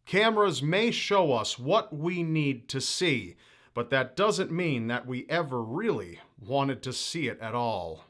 Cameras may show us what we need to see, but that doesn't mean that we ever really wanted to see it at all.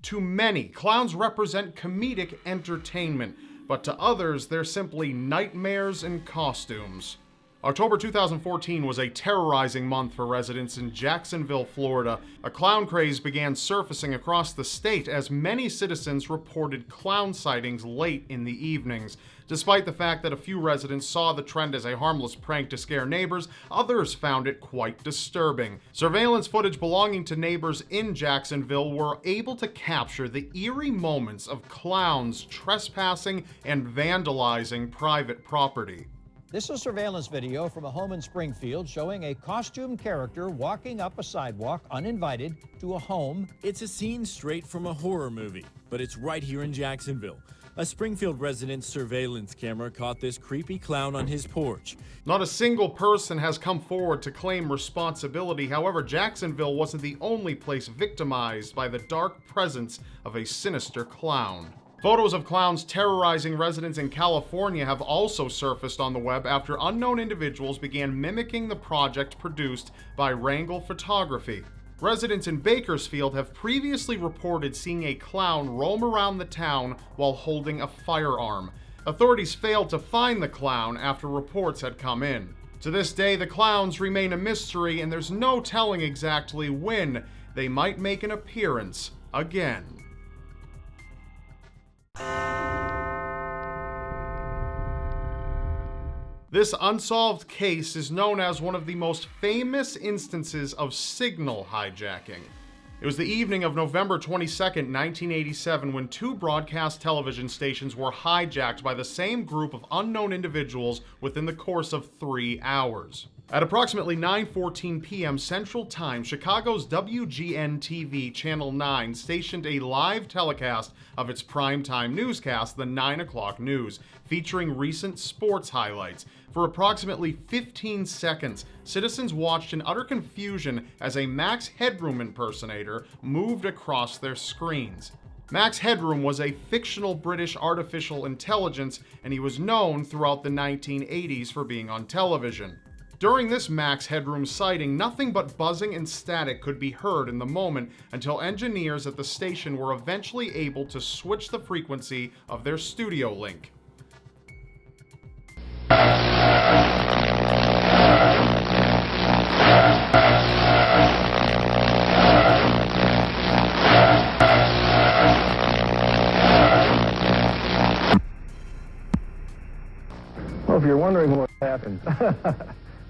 To many, clowns represent comedic entertainment, but to others, they're simply nightmares in costumes. October 2014 was a terrorizing month for residents in Jacksonville, Florida. A clown craze began surfacing across the state as many citizens reported clown sightings late in the evenings. Despite the fact that a few residents saw the trend as a harmless prank to scare neighbors, others found it quite disturbing. Surveillance footage belonging to neighbors in Jacksonville were able to capture the eerie moments of clowns trespassing and vandalizing private property. This is surveillance video from a home in Springfield showing a costumed character walking up a sidewalk uninvited to a home. It's a scene straight from a horror movie, but it's right here in Jacksonville. A Springfield resident's surveillance camera caught this creepy clown on his porch. Not a single person has come forward to claim responsibility. However, Jacksonville wasn't the only place victimized by the dark presence of a sinister clown. Photos of clowns terrorizing residents in California have also surfaced on the web after unknown individuals began mimicking the project produced by Wrangle Photography. Residents in Bakersfield have previously reported seeing a clown roam around the town while holding a firearm. Authorities failed to find the clown after reports had come in. To this day, the clowns remain a mystery, and there's no telling exactly when they might make an appearance again. This unsolved case is known as one of the most famous instances of signal hijacking. It was the evening of November 22, 1987, when two broadcast television stations were hijacked by the same group of unknown individuals within the course of 3 hours. At approximately 9:14 p.m. Central Time, Chicago's WGN-TV Channel 9 stationed a live telecast of its primetime newscast, the 9 o'clock news, featuring recent sports highlights. For approximately 15 seconds, citizens watched in utter confusion as a Max Headroom impersonator moved across their screens. Max Headroom was a fictional British artificial intelligence, and he was known throughout the 1980s for being on television. During this Max Headroom sighting, nothing but buzzing and static could be heard in the moment until engineers at the station were eventually able to switch the frequency of their studio link. Well, if you're wondering what happened,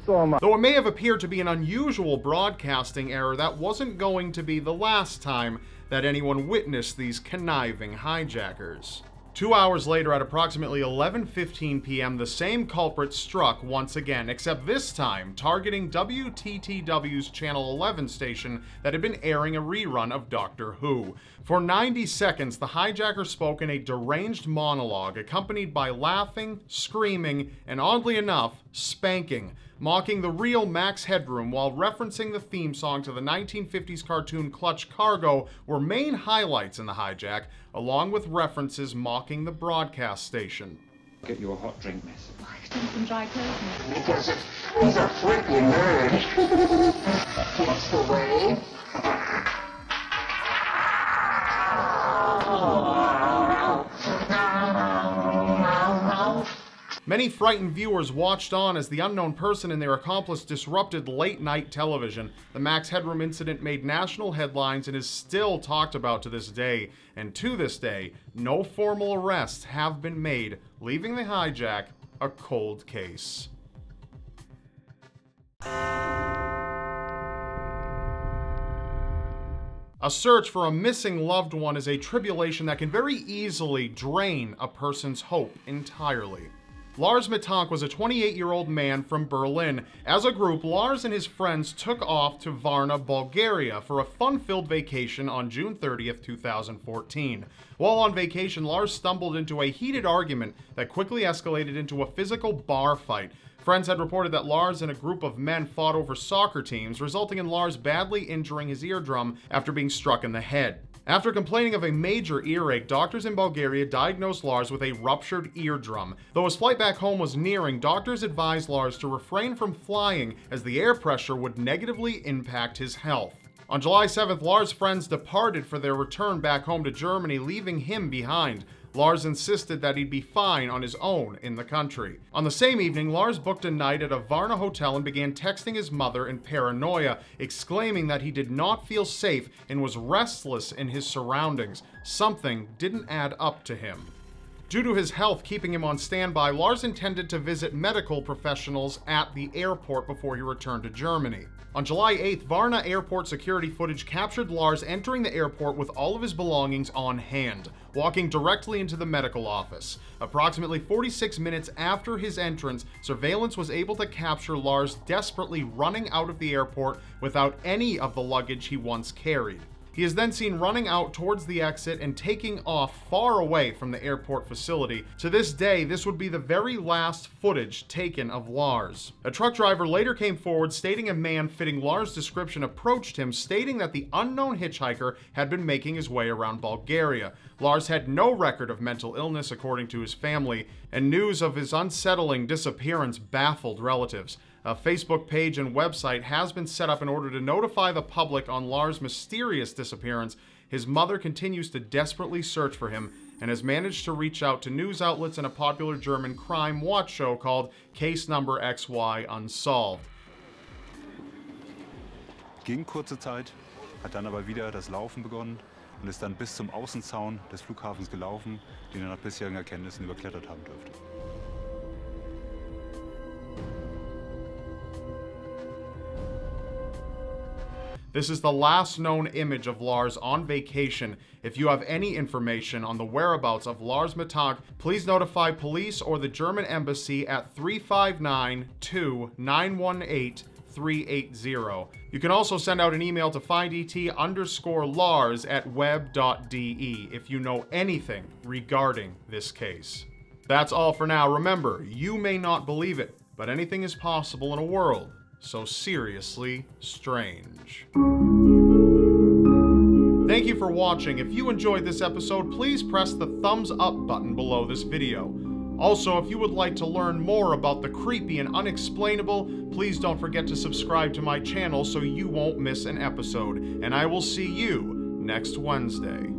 Though it may have appeared to be an unusual broadcasting error, that wasn't going to be the last time that anyone witnessed these conniving hijackers. 2 hours later, at approximately 11:15 p.m., the same culprit struck once again, except this time targeting WTTW's Channel 11 station that had been airing a rerun of Doctor Who. For 90 seconds, the hijacker spoke in a deranged monologue, accompanied by laughing, screaming, and oddly enough, spanking, mocking the real Max Headroom while referencing the theme song to the 1950s cartoon Clutch Cargo were main highlights in the hijack, along with references mocking the broadcast station. Get you a hot drink, miss. Why do you want some dry clothes, miss? Because he's a freaking nerd. That's the way. Many frightened viewers watched on as the unknown person and their accomplice disrupted late-night television. The Max Headroom incident made national headlines and is still talked about to this day. And to this day, no formal arrests have been made, leaving the hijack a cold case. A search for a missing loved one is a tribulation that can very easily drain a person's hope entirely. Lars Mittank was a 28-year-old man from Berlin. As a group, Lars and his friends took off to Varna, Bulgaria for a fun-filled vacation on June 30th, 2014. While on vacation, Lars stumbled into a heated argument that quickly escalated into a physical bar fight. Friends had reported that Lars and a group of men fought over soccer teams, resulting in Lars badly injuring his eardrum after being struck in the head. After complaining of a major earache, doctors in Bulgaria diagnosed Lars with a ruptured eardrum. Though his flight back home was nearing, doctors advised Lars to refrain from flying as the air pressure would negatively impact his health. On July 7th, Lars' friends departed for their return back home to Germany, leaving him behind. Lars insisted that he'd be fine on his own in the country. On the same evening, Lars booked a night at a Varna hotel and began texting his mother in paranoia, exclaiming that he did not feel safe and was restless in his surroundings. Something didn't add up to him. Due to his health keeping him on standby, Lars intended to visit medical professionals at the airport before he returned to Germany. On July 8th, Varna airport security footage captured Lars entering the airport with all of his belongings on hand, walking directly into the medical office. Approximately 46 minutes after his entrance, surveillance was able to capture Lars desperately running out of the airport without any of the luggage he once carried. He is then seen running out towards the exit and taking off far away from the airport facility. To this day, this would be the very last footage taken of Lars. A truck driver later came forward stating a man fitting Lars' description approached him, stating that the unknown hitchhiker had been making his way around Bulgaria. Lars had no record of mental illness according to his family, and news of his unsettling disappearance baffled relatives. A Facebook page and website has been set up in order to notify the public on Lars' mysterious disappearance. His mother continues to desperately search for him and has managed to reach out to news outlets and a popular German crime watch show called Case Number XY Unsolved. Ging kurze Zeit, hat dann aber wieder das Laufen begonnen und ist dann bis zum Außenzaun des Flughafens gelaufen, den er nach bisherigen Erkenntnissen überklettert haben dürfte. This is the last known image of Lars on vacation. If you have any information on the whereabouts of Lars Mittank, please notify police or the German embassy at 359-2918-380. You can also send out an email to findet_Lars@web.de if you know anything regarding this case. That's all for now. Remember, you may not believe it, but anything is possible in a world so seriously strange. Thank you for watching. If you enjoyed this episode, please press the thumbs up button below this video. Also, if you would like to learn more about the creepy and unexplainable, please don't forget to subscribe to my channel so you won't miss an episode. And I will see you next Wednesday.